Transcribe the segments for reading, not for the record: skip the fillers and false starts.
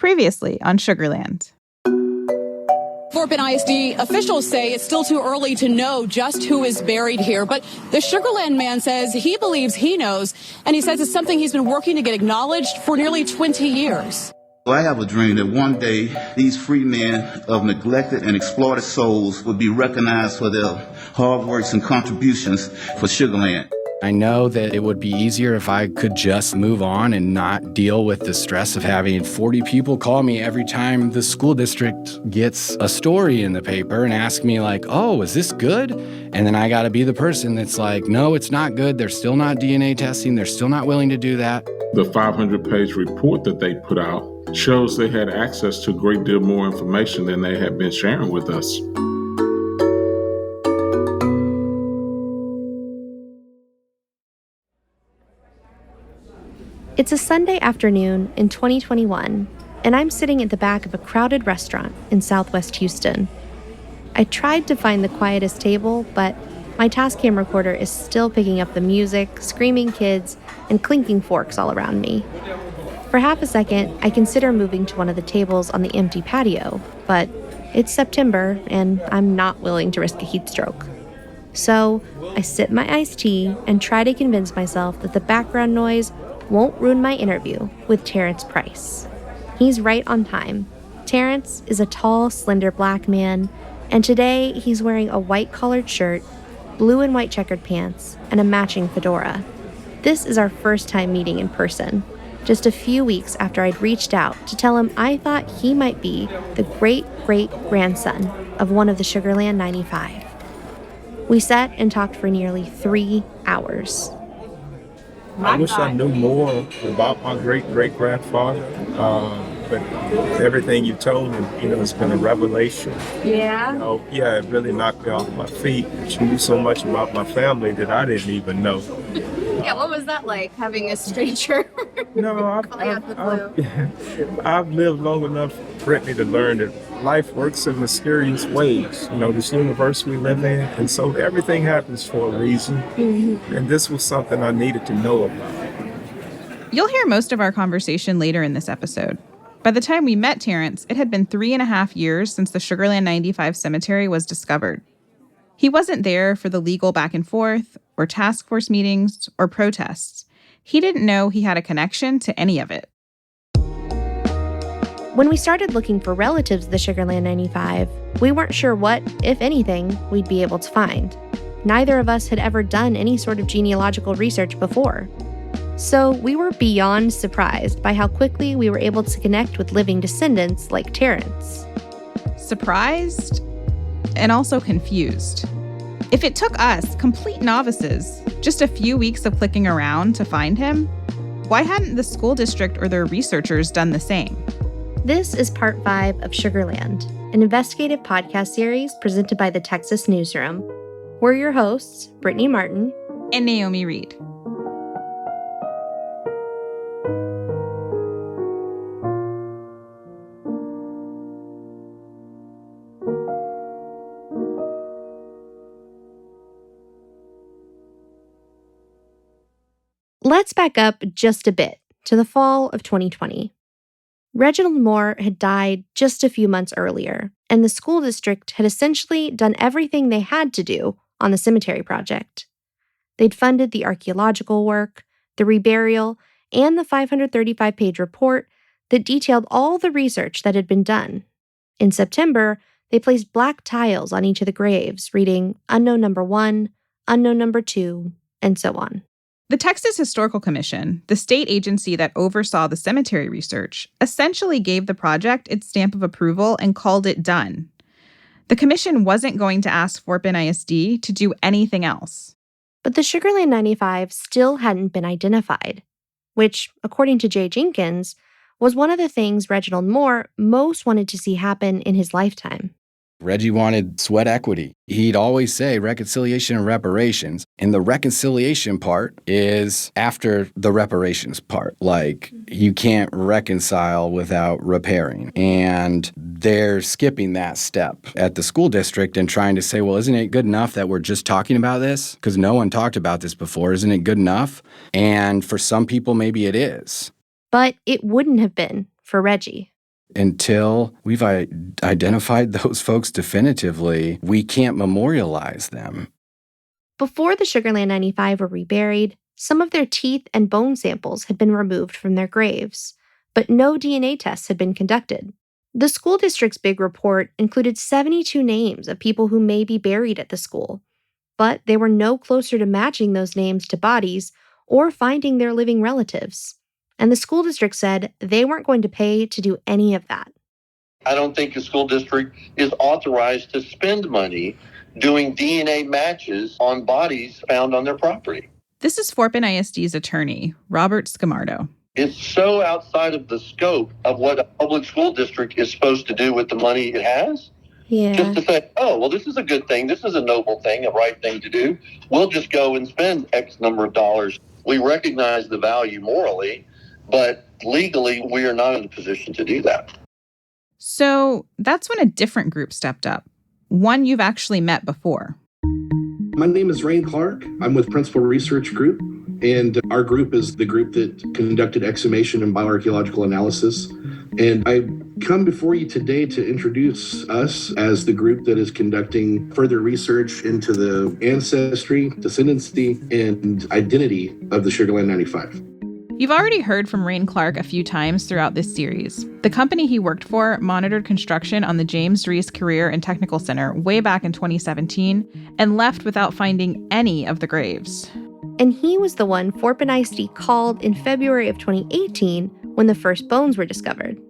Previously on Sugarland. Bend ISD officials say it's still too early to know just who is buried here, but the Sugarland man says he believes he knows, and he says it's something he's been working to get acknowledged for nearly 20 year. I have a dream that one day these free men of neglected and exploited souls would be recognized for their hard works and contributions for Sugarland. I know that it would be easier if I could just move on and not deal with the stress of having 40 people call me every time the school district gets a story in the paper and ask me like, oh, is this good? And then I got to be the person that's like, no, it's not good. They're still not DNA testing. They're still not willing to do that. The 500-page report that they put out shows they had access to a great deal more information than they had been sharing with us. It's a Sunday afternoon in 2021, and I'm sitting at the back of a crowded restaurant in Southwest Houston. I tried to find the quietest table, but my Tascam recorder is still picking up the music, screaming kids, and clinking forks all around me. For half a second, I consider moving to one of the tables on the empty patio, but it's September, and I'm not willing to risk a heat stroke. So I sip my iced tea and try to convince myself that the background noise won't ruin my interview with Terrence Price. He's right on time. Terrence is a tall, slender black man, and today he's wearing a white-collared shirt, blue and white checkered pants, and a matching fedora. This is our first time meeting in person, just a few weeks after I'd reached out to tell him I thought he might be the great-great-grandson of one of the Sugarland 95. We sat and talked for nearly 3 hours. I wish I knew more about my great-great-grandfather, but everything you told me, it's been a revelation. Yeah? It really knocked me off my feet. She knew so much about my family that I didn't even know. Yeah, what was that like, having a stranger? I've lived long enough, Brittany, to learn that life works in mysterious ways. This universe we live in, and so everything happens for a reason. Mm-hmm. And this was something I needed to know about. You'll hear most of our conversation later in this episode. By the time we met Terrence, it had been 3.5 years since the Sugarland 95 cemetery was discovered. He wasn't there for the legal back and forth, or task force meetings, or protests. He didn't know he had a connection to any of it. When we started looking for relatives of the Sugarland 95, we weren't sure what, if anything, we'd be able to find. Neither of us had ever done any sort of genealogical research before. So we were beyond surprised by how quickly we were able to connect with living descendants like Terrence. Surprised and also confused. If it took us, complete novices, just a few weeks of clicking around to find him, why hadn't the school district or their researchers done the same? This is Part 5 of Sugarland, an investigative podcast series presented by the Texas Newsroom. We're your hosts, Brittany Martin and Naomi Reed. Let's back up just a bit to the fall of 2020. Reginald Moore had died just a few months earlier, and the school district had essentially done everything they had to do on the cemetery project. They'd funded the archaeological work, the reburial, and the 535-page report that detailed all the research that had been done. In September, they placed black tiles on each of the graves, reading Unknown Number 1, Unknown Number 2, and so on. The Texas Historical Commission, the state agency that oversaw the cemetery research, essentially gave the project its stamp of approval and called it done. The commission wasn't going to ask Bend ISD to do anything else. But the Sugarland 95 still hadn't been identified, which, according to Jay Jenkins, was one of the things Reginald Moore most wanted to see happen in his lifetime. Reggie wanted sweat equity. He'd always say reconciliation and reparations. And the reconciliation part is after the reparations part. Like, you can't reconcile without repairing. And they're skipping that step at the school district and trying to say, well, isn't it good enough that we're just talking about this? Because no one talked about this before. Isn't it good enough? And for some people, maybe it is. But it wouldn't have been for Reggie. Until we've identified those folks definitively, we can't memorialize them. Before the Sugarland 95 were reburied, some of their teeth and bone samples had been removed from their graves, but no DNA tests had been conducted. The school district's big report included 72 names of people who may be buried at the school, but they were no closer to matching those names to bodies or finding their living relatives. And the school district said they weren't going to pay to do any of that. I don't think the school district is authorized to spend money doing DNA matches on bodies found on their property. This is Fort Bend ISD's attorney, Robert Scamardo. It's so outside of the scope of what a public school district is supposed to do with the money it has. Yeah. Just to say, oh, well, this is a good thing. This is a noble thing, a right thing to do. We'll just go and spend X number of dollars. We recognize the value morally, but legally, we are not in a position to do that. So that's when a different group stepped up, one you've actually met before. My name is Rain Clark. I'm with Principal Research Group, and our group is the group that conducted exhumation and bioarchaeological analysis. And I come before you today to introduce us as the group that is conducting further research into the ancestry, descendancy, and identity of the Sugarland 95. You've already heard from Rain Clark a few times throughout this series. The company he worked for monitored construction on the James Reese Career and Technical Center way back in 2017 and left without finding any of the graves. And he was the one Fort Bend ISD called in February of 2018 when the first bones were discovered.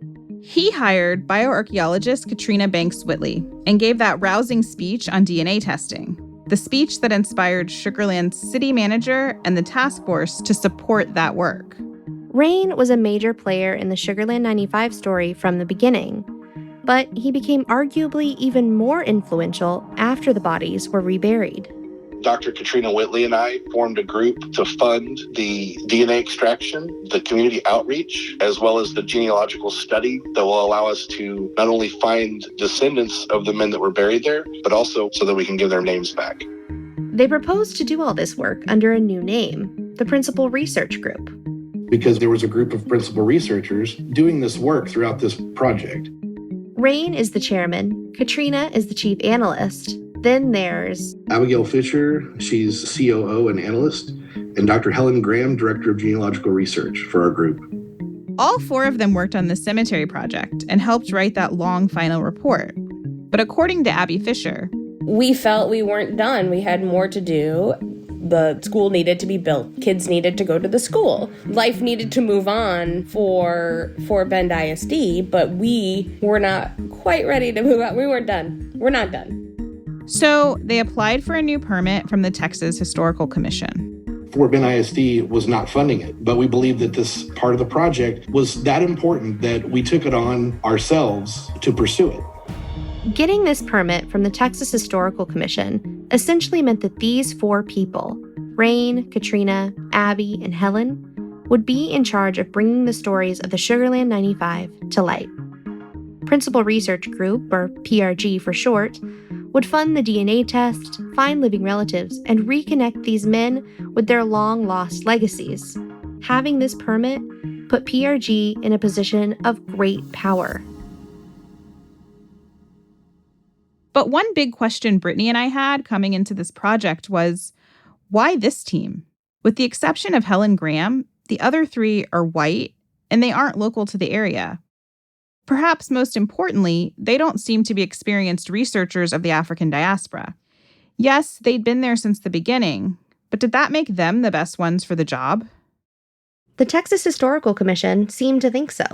He hired bioarchaeologist Katrina Banks Whitley and gave that rousing speech on DNA testing. The speech that inspired Sugarland's city manager and the task force to support that work. Rain was a major player in the Sugarland 95 story from the beginning, but he became arguably even more influential after the bodies were reburied. Dr. Katrina Whitley and I formed a group to fund the DNA extraction, the community outreach, as well as the genealogical study that will allow us to not only find descendants of the men that were buried there, but also so that we can give their names back. They proposed to do all this work under a new name, the Principal Research Group. Because there was a group of principal researchers doing this work throughout this project. Rain is the chairman, Katrina is the chief analyst. Then there's Abigail Fisher, she's COO and analyst, and Dr. Helen Graham, director of genealogical research for our group. All four of them worked on the cemetery project and helped write that long final report. But according to Abby Fisher, we felt we weren't done. We had more to do. The school needed to be built. Kids needed to go to the school. Life needed to move on for Bend ISD, but we were not quite ready to move out. We weren't done. We're not done. So they applied for a new permit from the Texas Historical Commission. Fort Bend ISD was not funding it, but we believed that this part of the project was that important that we took it on ourselves to pursue it. Getting this permit from the Texas Historical Commission essentially meant that these four people, Rain, Katrina, Abby, and Helen, would be in charge of bringing the stories of the Sugarland 95 to light. Principal Research Group, or PRG for short, would fund the DNA test, find living relatives, and reconnect these men with their long-lost legacies. Having this permit put PRG in a position of great power. But one big question Brittany and I had coming into this project was, why this team? With the exception of Helen Graham, the other three are white, and they aren't local to the area. Perhaps most importantly, they don't seem to be experienced researchers of the African diaspora. Yes, they'd been there since the beginning, but did that make them the best ones for the job? The Texas Historical Commission seemed to think so.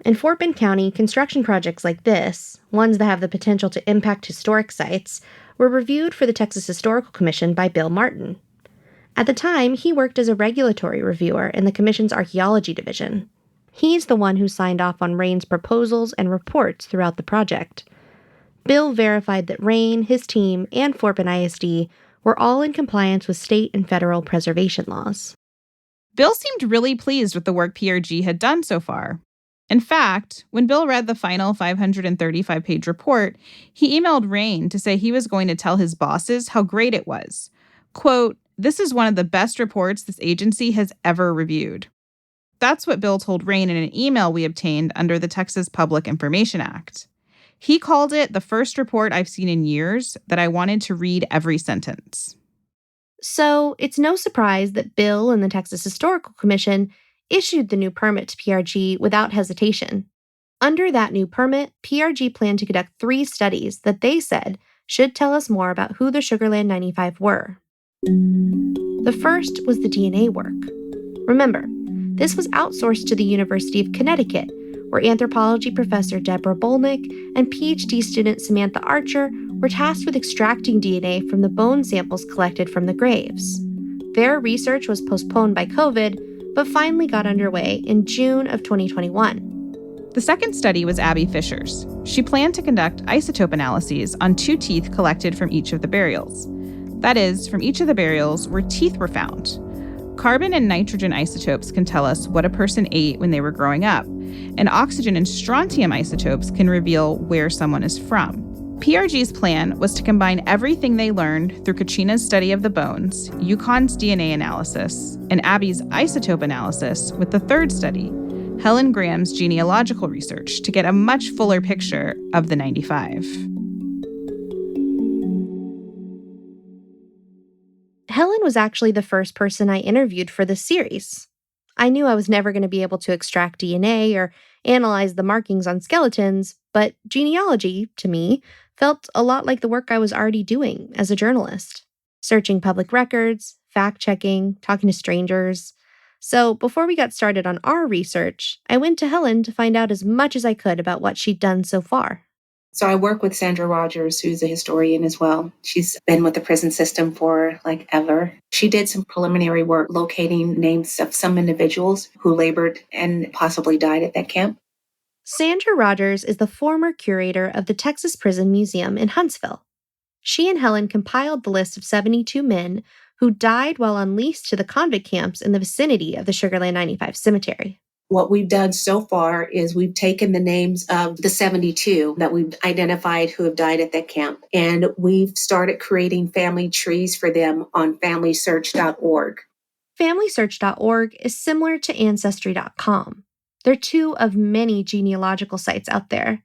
In Fort Bend County, construction projects like this, ones that have the potential to impact historic sites, were reviewed for the Texas Historical Commission by Bill Martin. At the time, he worked as a regulatory reviewer in the Commission's Archaeology Division. He's the one who signed off on Rain's proposals and reports throughout the project. Bill verified that Rain, his team, and Fort Bend ISD were all in compliance with state and federal preservation laws. Bill seemed really pleased with the work PRG had done so far. In fact, when Bill read the final 535-page report, he emailed Rain to say he was going to tell his bosses how great it was. Quote, "This is one of the best reports this agency has ever reviewed." That's what Bill told Rain in an email we obtained under the Texas Public Information Act. He called it the first report I've seen in years that I wanted to read every sentence. So it's no surprise that Bill and the Texas Historical Commission issued the new permit to PRG without hesitation. Under that new permit, PRG planned to conduct 3 studies that they said should tell us more about who the Sugarland 95 were. The first was the DNA work. Remember, this was outsourced to the University of Connecticut, where anthropology professor Deborah Bolnick and PhD student Samantha Archer were tasked with extracting DNA from the bone samples collected from the graves. Their research was postponed by COVID, but finally got underway in June of 2021. The second study was Abby Fisher's. She planned to conduct isotope analyses on 2 teeth collected from each of the burials. That is, from each of the burials where teeth were found. Carbon and nitrogen isotopes can tell us what a person ate when they were growing up, and oxygen and strontium isotopes can reveal where someone is from. PRG's plan was to combine everything they learned through Katrina's study of the bones, Yukon's DNA analysis, and Abby's isotope analysis with the third study, Helen Graham's genealogical research, to get a much fuller picture of the 95. Helen was actually the first person I interviewed for this series. I knew I was never going to be able to extract DNA or analyze the markings on skeletons, but genealogy, to me, felt a lot like the work I was already doing as a journalist. Searching public records, fact-checking, talking to strangers. So before we got started on our research, I went to Helen to find out as much as I could about what she'd done so far. So I work with Sandra Rogers, who's a historian as well. She's been with the prison system for ever. She did some preliminary work locating names of some individuals who labored and possibly died at that camp. Sandra Rogers is the former curator of the Texas Prison Museum in Huntsville. She and Helen compiled the list of 72 men who died while unleased to the convict camps in the vicinity of the Sugarland 95 cemetery. What we've done so far is we've taken the names of the 72 that we've identified who have died at that camp, and we've started creating family trees for them on FamilySearch.org. FamilySearch.org is similar to Ancestry.com. They're 2 of many genealogical sites out there.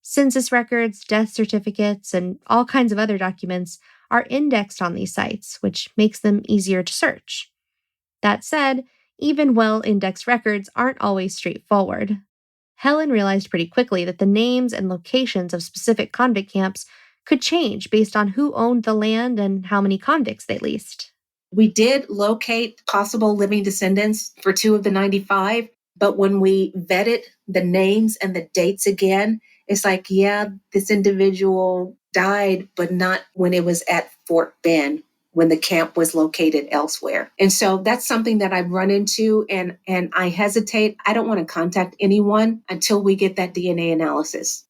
Census records, death certificates, and all kinds of other documents are indexed on these sites, which makes them easier to search. That said, even well-indexed records aren't always straightforward. Helen realized pretty quickly that the names and locations of specific convict camps could change based on who owned the land and how many convicts they leased. We did locate possible living descendants for 2 of the 95, but when we vetted the names and the dates again, it's this individual died, but not when it was at Fort Bend, when the camp was located elsewhere. And so that's something that I've run into, and I hesitate. I don't want to contact anyone until we get that DNA analysis.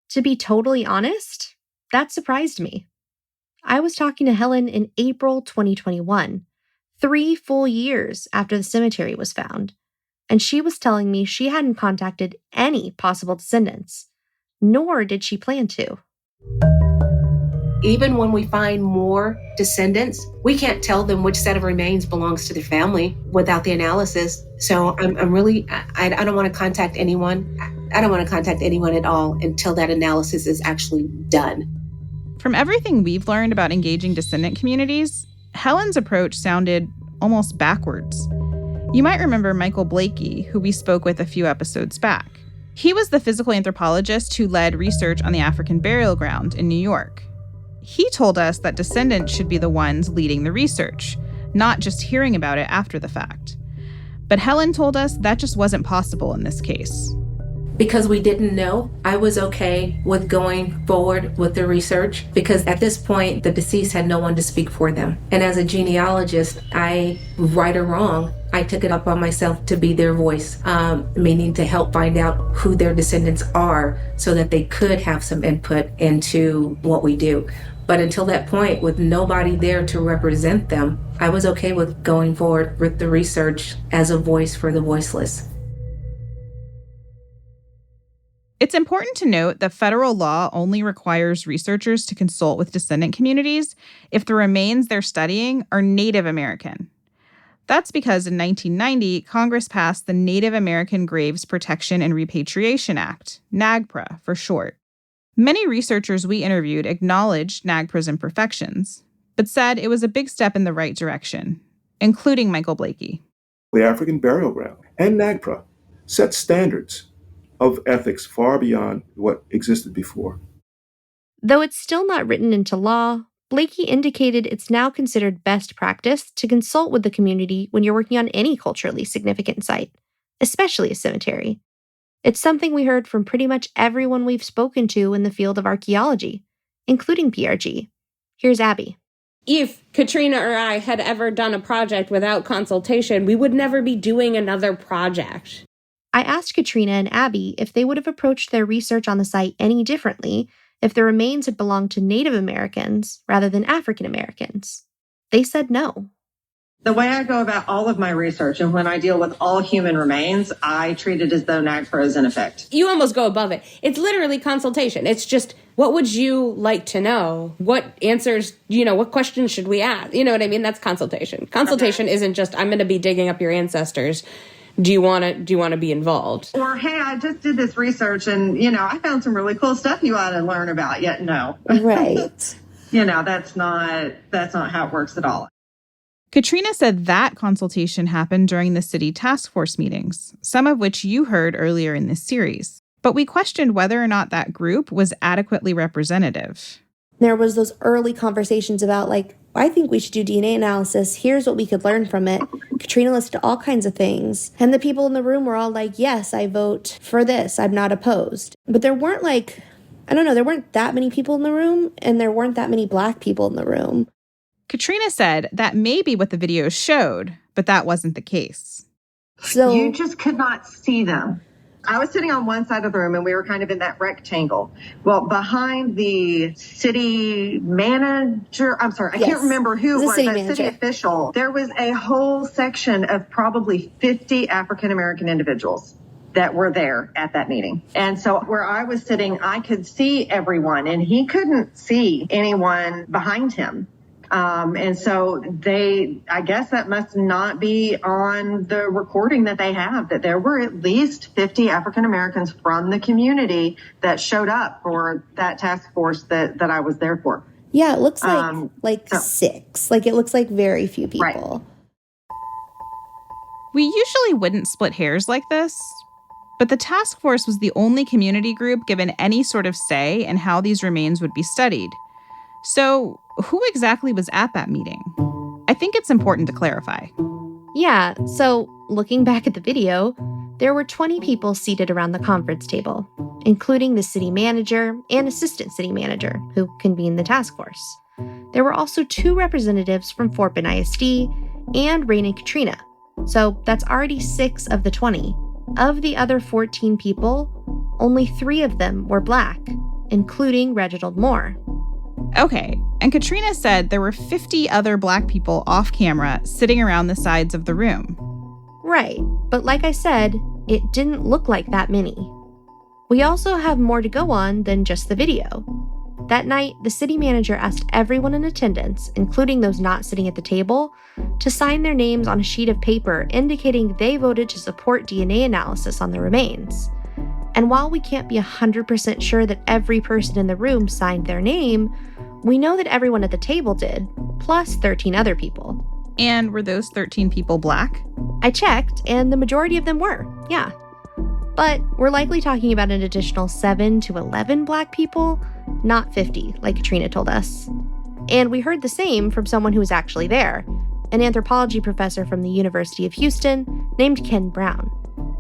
To be totally honest, that surprised me. I was talking to Helen in April 2021, 3 full years after the cemetery was found, and she was telling me she hadn't contacted any possible descendants, nor did she plan to. Even when we find more descendants, we can't tell them which set of remains belongs to the family without the analysis. So I'm really, I don't want to contact anyone. I don't want to contact anyone at all until that analysis is actually done. From everything we've learned about engaging descendant communities, Helen's approach sounded almost backwards. You might remember Michael Blakey, who we spoke with a few episodes back. He was the physical anthropologist who led research on the African burial ground in New York. He told us that descendants should be the ones leading the research, not just hearing about it after the fact. But Helen told us that just wasn't possible in this case. Because we didn't know, I was okay with going forward with the research because at this point, the deceased had no one to speak for them. And as a genealogist, right or wrong, I took it up on myself to be their voice, meaning to help find out who their descendants are so that they could have some input into what we do. But until that point, with nobody there to represent them, I was okay with going forward with the research as a voice for the voiceless. It's important to note that federal law only requires researchers to consult with descendant communities if the remains they're studying are Native American. That's because in 1990, Congress passed the Native American Graves Protection and Repatriation Act, NAGPRA for short. Many researchers we interviewed acknowledged NAGPRA's imperfections, but said it was a big step in the right direction, including Michael Blakey. The African Burial Ground and NAGPRA set standards of ethics far beyond what existed before. Though it's still not written into law, Blakey indicated it's now considered best practice to consult with the community when you're working on any culturally significant site, especially a cemetery. It's something we heard from pretty much everyone we've spoken to in the field of archaeology, including PRG. Here's Abby. If Katrina or I had ever done a project without consultation, we would never be doing another project. I asked Katrina and Abby if they would have approached their research on the site any differently if the remains had belonged to Native Americans rather than African Americans. They said no. The way I go about all of my research and when I deal with all human remains, I treat it as though NAGPRA is in effect. You almost go above it. It's literally consultation. It's just, what would you like to know? What answers, what questions should we ask? You know what I mean? That's consultation. Consultation isn't just, I'm going to be digging up your ancestors. Do you want to be involved? Or, hey, I just did this research and, I found some really cool stuff you ought to learn about. Yet, no. Right. That's not how it works at all. Katrina said that consultation happened during the city task force meetings, some of which you heard earlier in this series. But we questioned whether or not that group was adequately representative. There was those early conversations about, I think we should do DNA analysis. Here's what we could learn from it. Katrina listed all kinds of things. And the people in the room were all like, yes, I vote for this. I'm not opposed. But there weren't there weren't that many people in the room, and there weren't that many Black people in the room. Katrina said that may be what the videos showed, but that wasn't the case. So you just could not see them. I was sitting on one side of the room and we were kind of in that rectangle. Well, behind the city manager, I can't remember who it was, that city official, there was a whole section of probably 50 African-American individuals that were there at that meeting. And so where I was sitting, I could see everyone and he couldn't see anyone behind him. And so I guess that must not be on the recording that they have, that there were at least 50 African Americans from the community that showed up for that task force that I was there for. Yeah, it looks like 6. It looks like very few people. Right. We usually wouldn't split hairs like this, but the task force was the only community group given any sort of say in how these remains would be studied. So, who exactly was at that meeting? I think it's important to clarify. Yeah, so looking back at the video, there were 20 people seated around the conference table, including the city manager and assistant city manager, who convened the task force. There were also 2 representatives from Fort Bend ISD and Rain and Katrina. So that's already 6 of the 20. Of the other 14 people, only 3 of them were Black, including Reginald Moore. Okay, and Katrina said there were 50 other Black people off camera sitting around the sides of the room. Right, but like I said, it didn't look like that many. We also have more to go on than just the video. That night, the city manager asked everyone in attendance, including those not sitting at the table, to sign their names on a sheet of paper indicating they voted to support DNA analysis on the remains. And while we can't be 100% sure that every person in the room signed their name, we know that everyone at the table did, plus 13 other people. And were those 13 people Black? I checked, and the majority of them were, yeah. But we're likely talking about an additional 7 to 11 Black people, not 50, like Katrina told us. And we heard the same from someone who was actually there, an anthropology professor from the University of Houston named Ken Brown.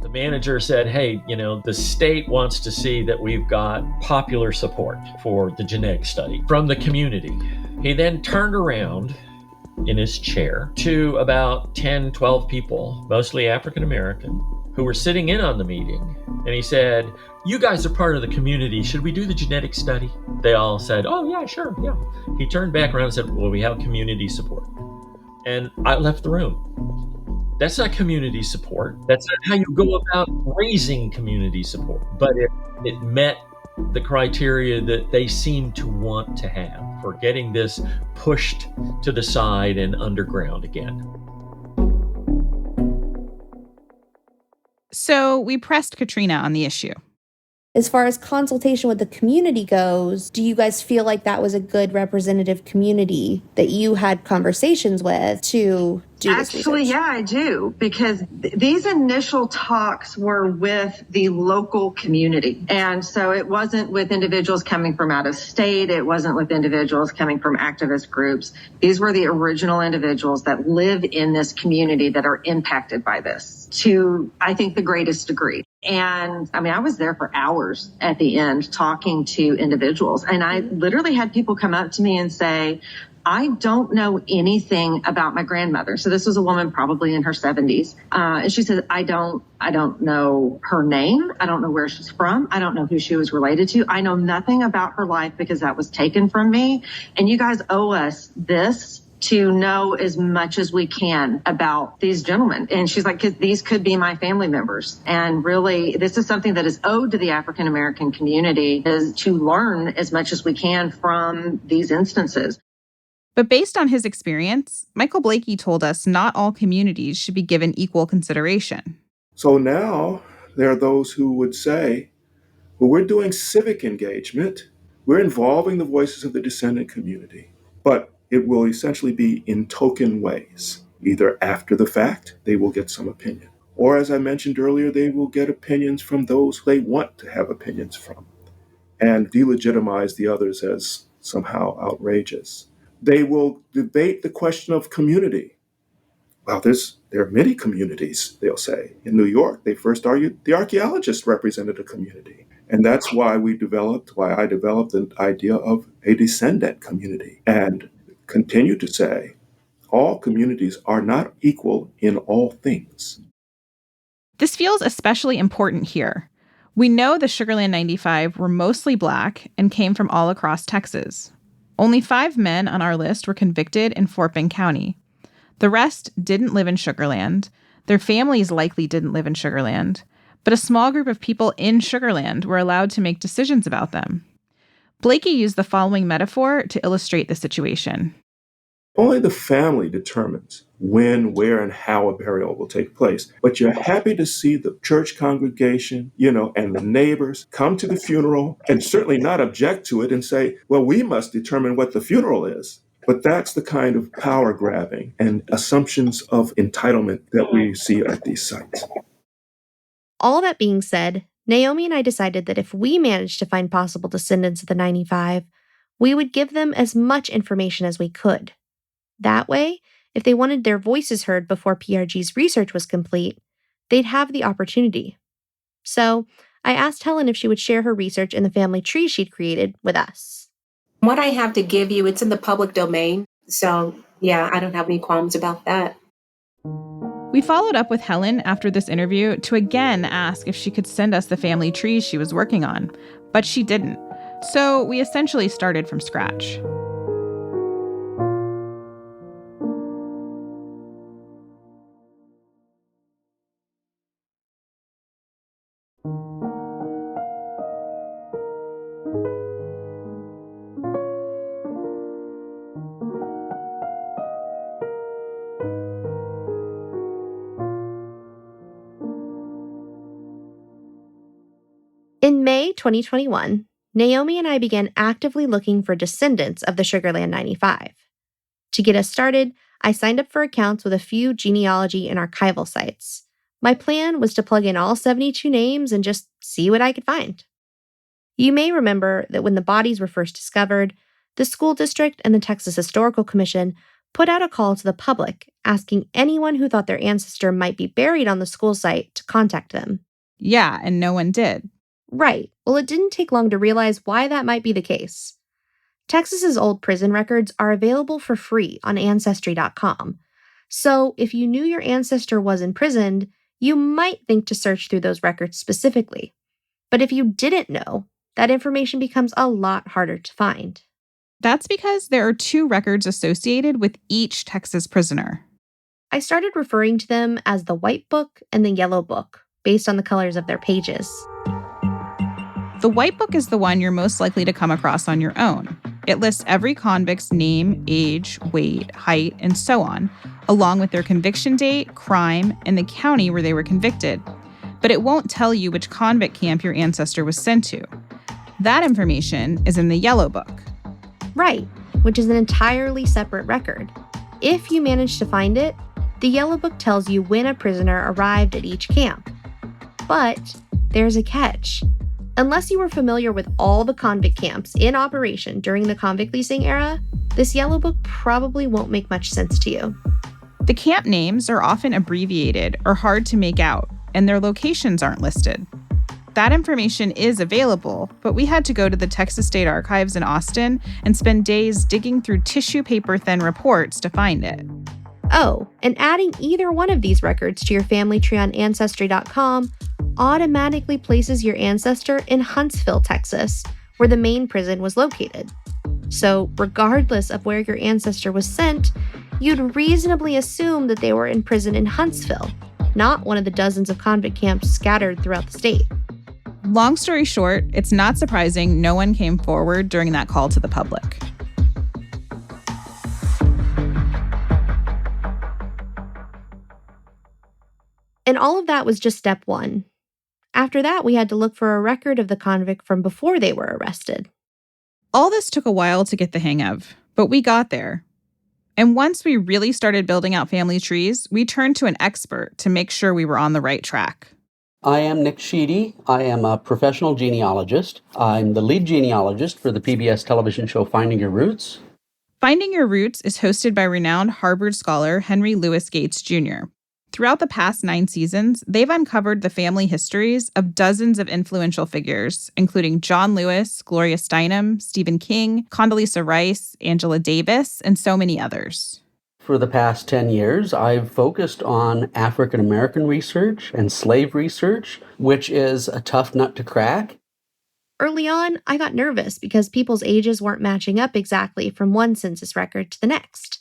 The manager said, hey, the state wants to see that we've got popular support for the genetic study from the community. He then turned around in his chair to about 10, 12 people, mostly African American, who were sitting in on the meeting. And he said, you guys are part of the community. Should we do the genetic study? They all said, oh, yeah, sure, yeah. He turned back around and said, well, we have community support. And I left the room. That's not community support. That's not how you go about raising community support. But it met the criteria that they seem to want to have for getting this pushed to the side and underground again. So we pressed Katrina on the issue. As far as consultation with the community goes, do you guys feel like that was a good representative community that you had conversations with to do this Actually, research? yeah, I do, because these initial talks were with the local community. And so it wasn't with individuals coming from out of state. It wasn't with individuals coming from activist groups. These were the original individuals that live in this community that are impacted by this to, I think, the greatest degree. And I mean, I was there for hours at the end talking to individuals. And I literally had people come up to me and say, I don't know anything about my grandmother. So this was a woman probably in her 70s. And she said, I don't know her name. I don't know where she's from. I don't know who she was related to. I know nothing about her life because that was taken from me. And you guys owe us this to know as much as we can about these gentlemen. And she's like, 'cause these could be my family members. And really, this is something that is owed to the African American community, is to learn as much as we can from these instances. But based on his experience, Michael Blakey told us not all communities should be given equal consideration. So now there are those who would say, well, we're doing civic engagement. We're involving the voices of the descendant community, but it will essentially be in token ways. Either after the fact, they will get some opinion, or as I mentioned earlier, they will get opinions from those they want to have opinions from and delegitimize the others as somehow outrageous. They will debate the question of community. Well, there are many communities, they'll say. In New York, they first argued the archaeologists represented a community. And that's why I developed the idea of a descendant community, and continue to say all communities are not equal in all things. This feels especially important here. We know the Sugarland 95 were mostly Black and came from all across Texas. Only 5 men on our list were convicted in Fort Bend County. The rest didn't live in Sugarland. Their families likely didn't live in Sugarland. But a small group of people in Sugarland were allowed to make decisions about them. Blakey used the following metaphor to illustrate the situation. Only the family determines when, where, and how a burial will take place. But you're happy to see the church congregation, and the neighbors come to the funeral and certainly not object to it and say, well, we must determine what the funeral is. But that's the kind of power grabbing and assumptions of entitlement that we see at these sites. All that being said, Naomi and I decided that if we managed to find possible descendants of the 95, we would give them as much information as we could. That way, if they wanted their voices heard before PRG's research was complete, they'd have the opportunity. So, I asked Helen if she would share her research in the family tree she'd created with us. What I have to give you, it's in the public domain. So, yeah, I don't have any qualms about that. We followed up with Helen after this interview to again ask if she could send us the family trees she was working on, but she didn't. So we essentially started from scratch. In May 2021, Naomi and I began actively looking for descendants of the Sugarland 95. To get us started, I signed up for accounts with a few genealogy and archival sites. My plan was to plug in all 72 names and just see what I could find. You may remember that when the bodies were first discovered, the school district and the Texas Historical Commission put out a call to the public asking anyone who thought their ancestor might be buried on the school site to contact them. Yeah, and no one did. Right. Well, it didn't take long to realize why that might be the case. Texas's old prison records are available for free on Ancestry.com. So if you knew your ancestor was imprisoned, you might think to search through those records specifically. But if you didn't know, that information becomes a lot harder to find. That's because there are 2 records associated with each Texas prisoner. I started referring to them as the White Book and the Yellow Book, based on the colors of their pages. The White Book is the one you're most likely to come across on your own. It lists every convict's name, age, weight, height, and so on, along with their conviction date, crime, and the county where they were convicted. but it won't tell you which convict camp your ancestor was sent to. That information is in the Yellow Book. Right, which is an entirely separate record. If you manage to find it, the Yellow Book tells you when a prisoner arrived at each camp. But there's a catch. Unless you were familiar with all the convict camps in operation during the convict leasing era, this Yellow Book probably won't make much sense to you. The camp names are often abbreviated or hard to make out, and their locations aren't listed. That information is available, but we had to go to the Texas State Archives in Austin and spend days digging through tissue paper thin reports to find it. Oh, and adding either one of these records to your family tree on Ancestry.com automatically places your ancestor in Huntsville, Texas, where the main prison was located. So, regardless of where your ancestor was sent, you'd reasonably assume that they were in prison in Huntsville, not one of the dozens of convict camps scattered throughout the state. Long story short, it's not surprising no one came forward during that call to the public. And all of that was just step one. After that, we had to look for a record of the convict from before they were arrested. All this took a while to get the hang of, but we got there. And once we really started building out family trees, we turned to an expert to make sure we were on the right track. I am Nick Sheedy. I am a professional genealogist. I'm the lead genealogist for the PBS television show Finding Your Roots. Finding Your Roots is hosted by renowned Harvard scholar Henry Louis Gates Jr. Throughout the past 9 seasons, they've uncovered the family histories of dozens of influential figures, including John Lewis, Gloria Steinem, Stephen King, Condoleezza Rice, Angela Davis, and so many others. For the past 10 years, I've focused on African American research and slave research, which is a tough nut to crack. Early on, I got nervous because people's ages weren't matching up exactly from one census record to the next.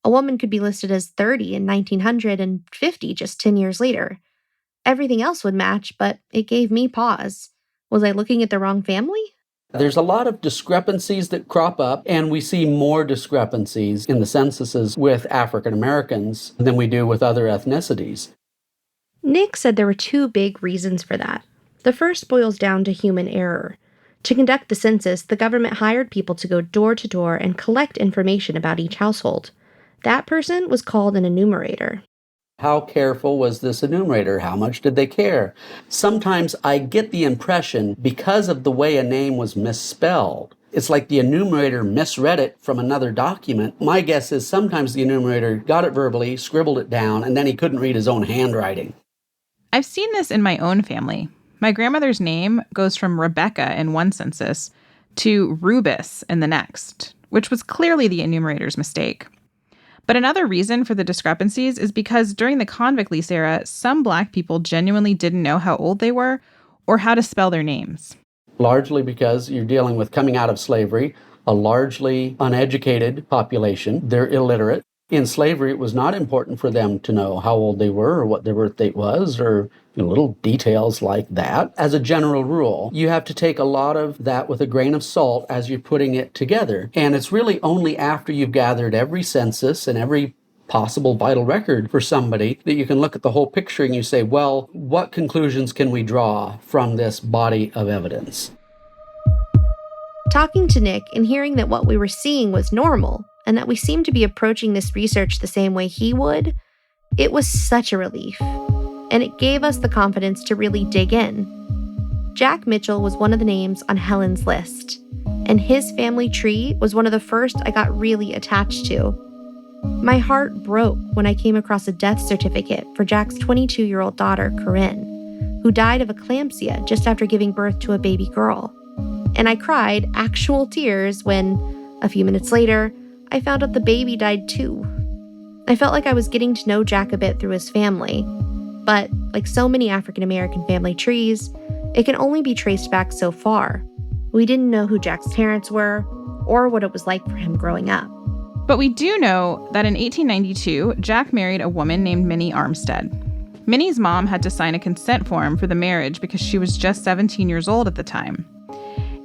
A woman could be listed as 30 in 1900 and 50 just 10 years later. Everything else would match, but it gave me pause. Was I looking at the wrong family? There's a lot of discrepancies that crop up, and we see more discrepancies in the censuses with African Americans than we do with other ethnicities. Nick said there were 2 big reasons for that. The first boils down to human error. To conduct the census, the government hired people to go door to door and collect information about each household. That person was called an enumerator. How careful was this enumerator? How much did they care? Sometimes I get the impression, because of the way a name was misspelled, it's like the enumerator misread it from another document. My guess is sometimes the enumerator got it verbally, scribbled it down, and then he couldn't read his own handwriting. I've seen this in my own family. My grandmother's name goes from Rebecca in one census to Rubus in the next, which was clearly the enumerator's mistake. But another reason for the discrepancies is because during the convict lease era, some Black people genuinely didn't know how old they were or how to spell their names. Largely because you're dealing with coming out of slavery, a largely uneducated population. They're illiterate. In slavery, it was not important for them to know how old they were or what their birth date was or little details like that. As a general rule, you have to take a lot of that with a grain of salt as you're putting it together. And it's really only after you've gathered every census and every possible vital record for somebody that you can look at the whole picture and you say, well, what conclusions can we draw from this body of evidence? Talking to Nick and hearing that what we were seeing was normal and that we seemed to be approaching this research the same way he would, it was such a relief. And it gave us the confidence to really dig in. Jack Mitchell was one of the names on Helen's list, and his family tree was one of the first I got really attached to. My heart broke when I came across a death certificate for Jack's 22-year-old daughter, Corinne, who died of eclampsia just after giving birth to a baby girl. And I cried actual tears when, a few minutes later, I found out the baby died too. I felt like I was getting to know Jack a bit through his family. But, like so many African American family trees, it can only be traced back so far. We didn't know who Jack's parents were, or what it was like for him growing up. But we do know that in 1892, Jack married a woman named Minnie Armstead. Minnie's mom had to sign a consent form for the marriage because she was just 17 years old at the time.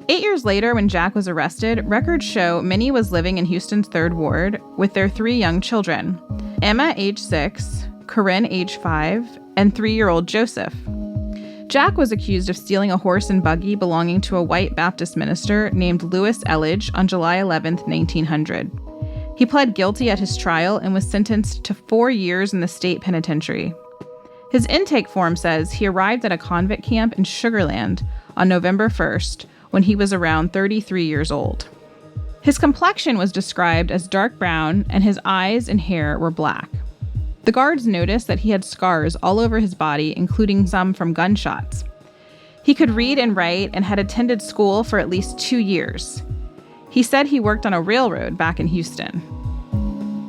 8 years later, when Jack was arrested, records show Minnie was living in Houston's 3rd Ward with their 3 young children, Emma, age 6, Corinne, age 5, and 3-year-old Joseph. Jack was accused of stealing a horse and buggy belonging to a white Baptist minister named Lewis Elledge on July 11, 1900. He pled guilty at his trial and was sentenced to 4 years in the state penitentiary. His intake form says he arrived at a convict camp in Sugar Land on November 1st when he was around 33 years old. His complexion was described as dark brown and his eyes and hair were black. The guards noticed that he had scars all over his body, including some from gunshots. He could read and write and had attended school for at least 2 years. He said he worked on a railroad back in Houston.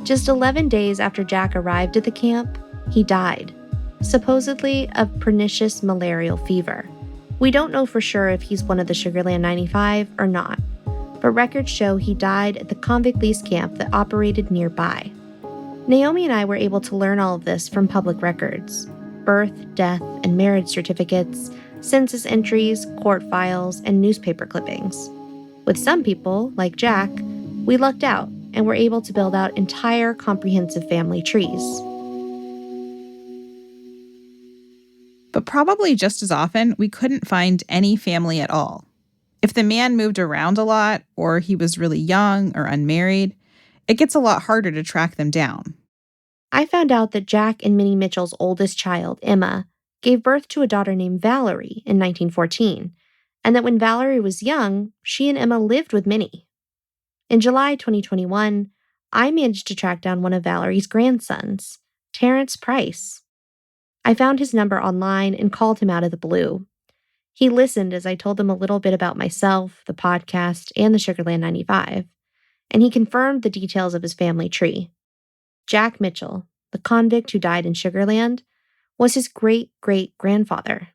Just 11 days after Jack arrived at the camp, he died, supposedly of pernicious malarial fever. We don't know for sure if he's one of the Sugar Land 95 or not, but records show he died at the convict lease camp that operated nearby. Naomi and I were able to learn all of this from public records: birth, death, and marriage certificates, census entries, court files, and newspaper clippings. With some people, like Jack, we lucked out and were able to build out entire comprehensive family trees. But probably just as often, we couldn't find any family at all. If the man moved around a lot, or he was really young or unmarried, it gets a lot harder to track them down. I found out that Jack and Minnie Mitchell's oldest child, Emma, gave birth to a daughter named Valerie in 1914, and that when Valerie was young, she and Emma lived with Minnie. In July 2021, I managed to track down one of Valerie's grandsons, Terrence Price. I found his number online and called him out of the blue. He listened as I told him a little bit about myself, the podcast, and the Sugar Land 95, and he confirmed the details of his family tree. Jack Mitchell, the convict who died in Sugar Land, was his great-great-grandfather.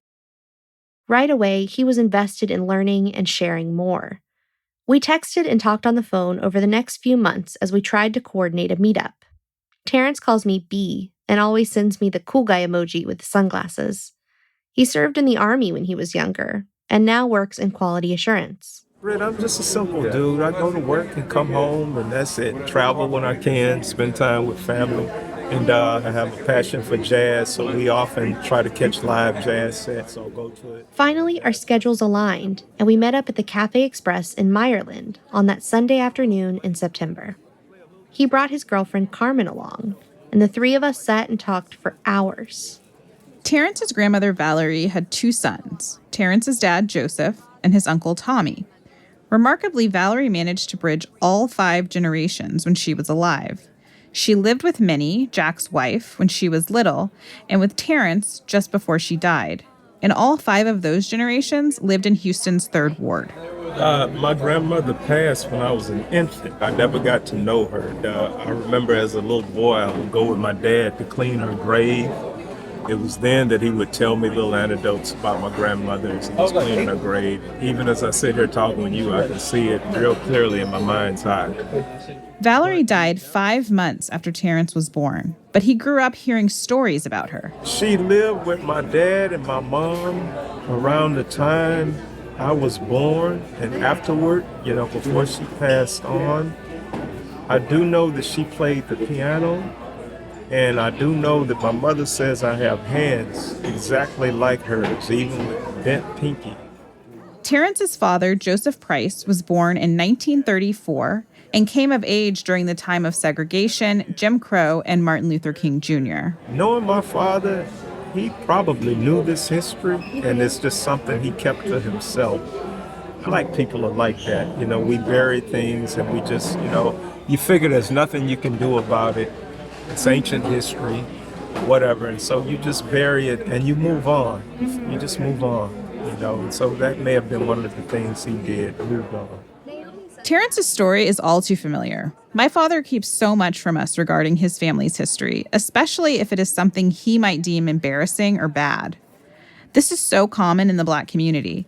Right away, he was invested in learning and sharing more. We texted and talked on the phone over the next few months as we tried to coordinate a meetup. Terrence calls me B and always sends me the cool guy emoji with the sunglasses. He served in the Army when he was younger and now works in quality assurance. Brett, I'm just a simple dude. I go to work and come home, and that's it. Travel when I can, spend time with family. And I have a passion for jazz, so we often try to catch live jazz sets or go to it. Finally, our schedules aligned, and we met up at the Cafe Express in Meyerland on that Sunday afternoon in September. He brought his girlfriend Carmen along, and the three of us sat and talked for hours. Terrence's grandmother Valerie had 2 sons, Terrence's dad Joseph and his uncle Tommy. Remarkably, Valerie managed to bridge all 5 generations when she was alive. She lived with Minnie, Jack's wife, when she was little, and with Terrence just before she died. And all 5 of those generations lived in Houston's 3rd Ward. My grandmother passed when I was an infant. I never got to know her. I remember as a little boy, I would go with my dad to clean her grave. It was then that he would tell me little anecdotes about my grandmother as he was cleaning her grave. Even as I sit here talking with you, I can see it real clearly in my mind's eye. Valerie died 5 months after Terrence was born, but he grew up hearing stories about her. She lived with my dad and my mom around the time I was born and afterward, before she passed on. I do know that she played the piano. And I do know that my mother says I have hands exactly like hers, even with bent pinky. Terrence's father, Joseph Price, was born in 1934 and came of age during the time of segregation, Jim Crow, and Martin Luther King Jr. Knowing my father, he probably knew this history, and it's just something he kept to himself. I like people are like that. We bury things and we just, you figure there's nothing you can do about it. It's ancient history, whatever, and so you just bury it and you move on. You just move on, and so that may have been one of the things he did, moved on. Terrence's story is all too familiar. My father keeps so much from us regarding his family's history, especially if it is something he might deem embarrassing or bad. This is so common in the Black community.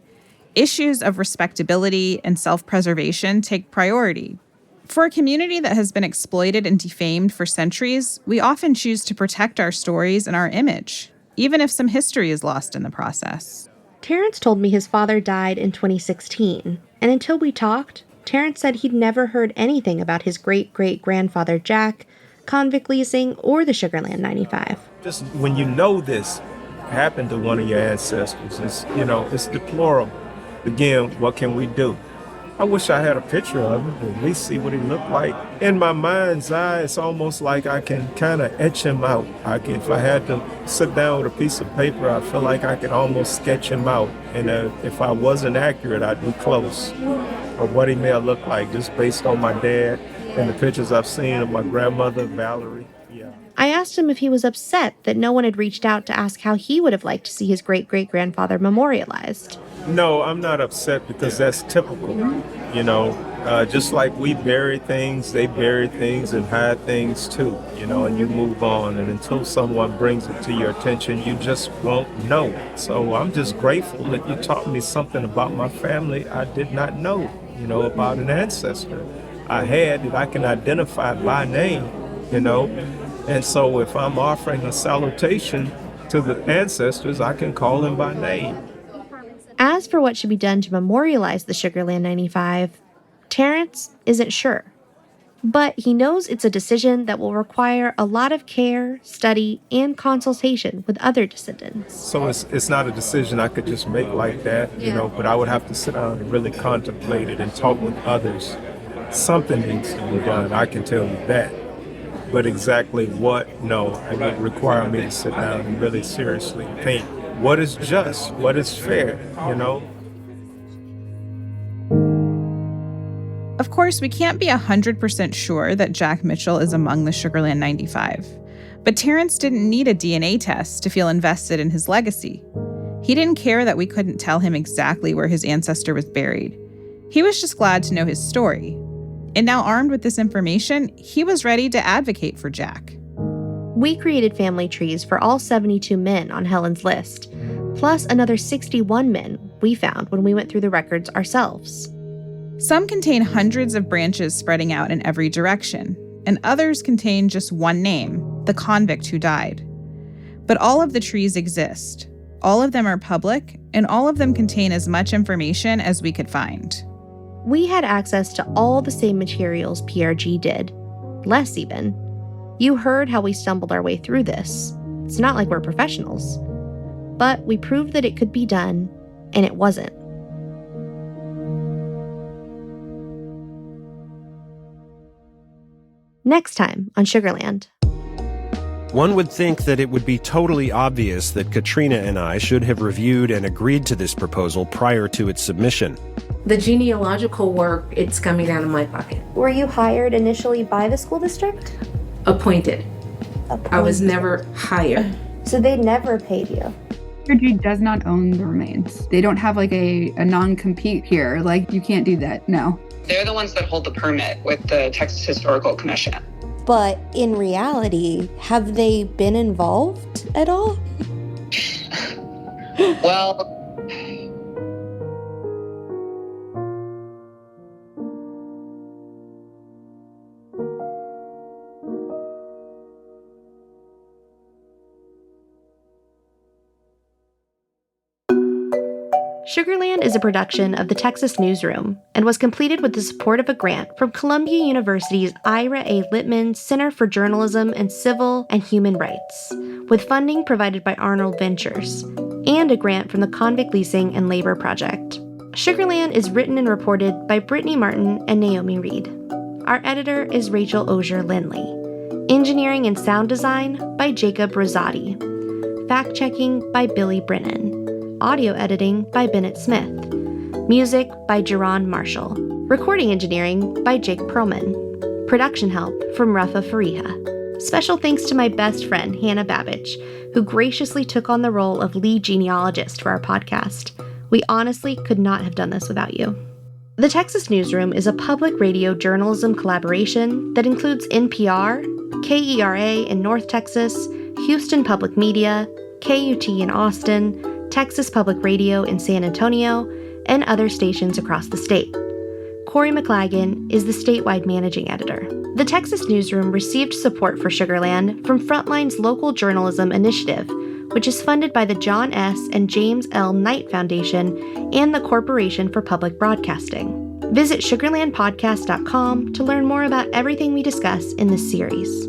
Issues of respectability and self-preservation take priority. For a community that has been exploited and defamed for centuries, we often choose to protect our stories and our image, even if some history is lost in the process. Terrence told me his father died in 2016, and until we talked, Terrence said he'd never heard anything about his great-great-grandfather Jack, convict leasing, or the Sugar Land 95. Just when you know this, happened to one of your ancestors. It's deplorable. Again, what can we do? I wish I had a picture of him to at least see what he looked like. In my mind's eye, it's almost like I can kind of etch him out. If I had to sit down with a piece of paper, I feel like I could almost sketch him out. And if I wasn't accurate, I'd be close. Or what he may have looked like, just based on my dad and the pictures I've seen of my grandmother, Valerie. Yeah. I asked him if he was upset that no one had reached out to ask how he would have liked to see his great-great-grandfather memorialized. No, I'm not upset because that's typical. Just like we bury things, they bury things and hide things too, and you move on. And until someone brings it to your attention, you just won't know. So I'm just grateful that you taught me something about my family I did not know, about an ancestor I had that I can identify by name, And so if I'm offering a salutation to the ancestors, I can call them by name. As for what should be done to memorialize the Sugarland 95, Terrence isn't sure. But he knows it's a decision that will require a lot of care, study, and consultation with other descendants. So it's not a decision I could just make like that, but I would have to sit down and really contemplate it and talk with others. Something needs to be done, I can tell you that. But exactly what, no, it would require me to sit down and really seriously think. What is just? What is fair? Of course, we can't be 100% sure that Jack Mitchell is among the Sugarland 95. But Terrence didn't need a DNA test to feel invested in his legacy. He didn't care that we couldn't tell him exactly where his ancestor was buried. He was just glad to know his story. And now armed with this information, he was ready to advocate for Jack. We created family trees for all 72 men on Helen's list, plus another 61 men we found when we went through the records ourselves. Some contain hundreds of branches spreading out in every direction, and others contain just one name, the convict who died. But all of the trees exist. All of them are public, and all of them contain as much information as we could find. We had access to all the same materials PRG did, less even. You heard how we stumbled our way through this. It's not like we're professionals. But we proved that it could be done, and it wasn't. Next time on Sugarland. One would think that it would be totally obvious that Katrina and I should have reviewed and agreed to this proposal prior to its submission. The genealogical work, it's coming out of my pocket. Were you hired initially by the school district? Appointed. I was never hired. So they never paid you? PRG does not own the remains. They don't have like a non-compete here. Like, you can't do that, no. They're the ones that hold the permit with the Texas Historical Commission. But in reality, have they been involved at all? Well, Sugarland is a production of the Texas Newsroom and was completed with the support of a grant from Columbia University's Ira A. Littman Center for Journalism and Civil and Human Rights, with funding provided by Arnold Ventures, and a grant from the Convict Leasing and Labor Project. Sugarland is written and reported by Brittany Martin and Naomi Reed. Our editor is Rachel Osier Lindley. Engineering and sound design by Jacob Rosati. Fact-checking by Billy Brennan. Audio editing by Bennett Smith. Music by Jerron Marshall. Recording engineering by Jake Perlman. Production help from Rafa Fariha. Special thanks to my best friend, Hannah Babbage, who graciously took on the role of lead genealogist for our podcast. We honestly could not have done this without you. The Texas Newsroom is a public radio journalism collaboration that includes NPR, KERA in North Texas, Houston Public Media, KUT in Austin, Texas Public Radio in San Antonio, and other stations across the state. Corey McLagan is the statewide managing editor. The Texas Newsroom received support for Sugarland from Frontline's local journalism initiative, which is funded by the John S. and James L. Knight Foundation and the Corporation for Public Broadcasting. Visit sugarlandpodcast.com to learn more about everything we discuss in this series.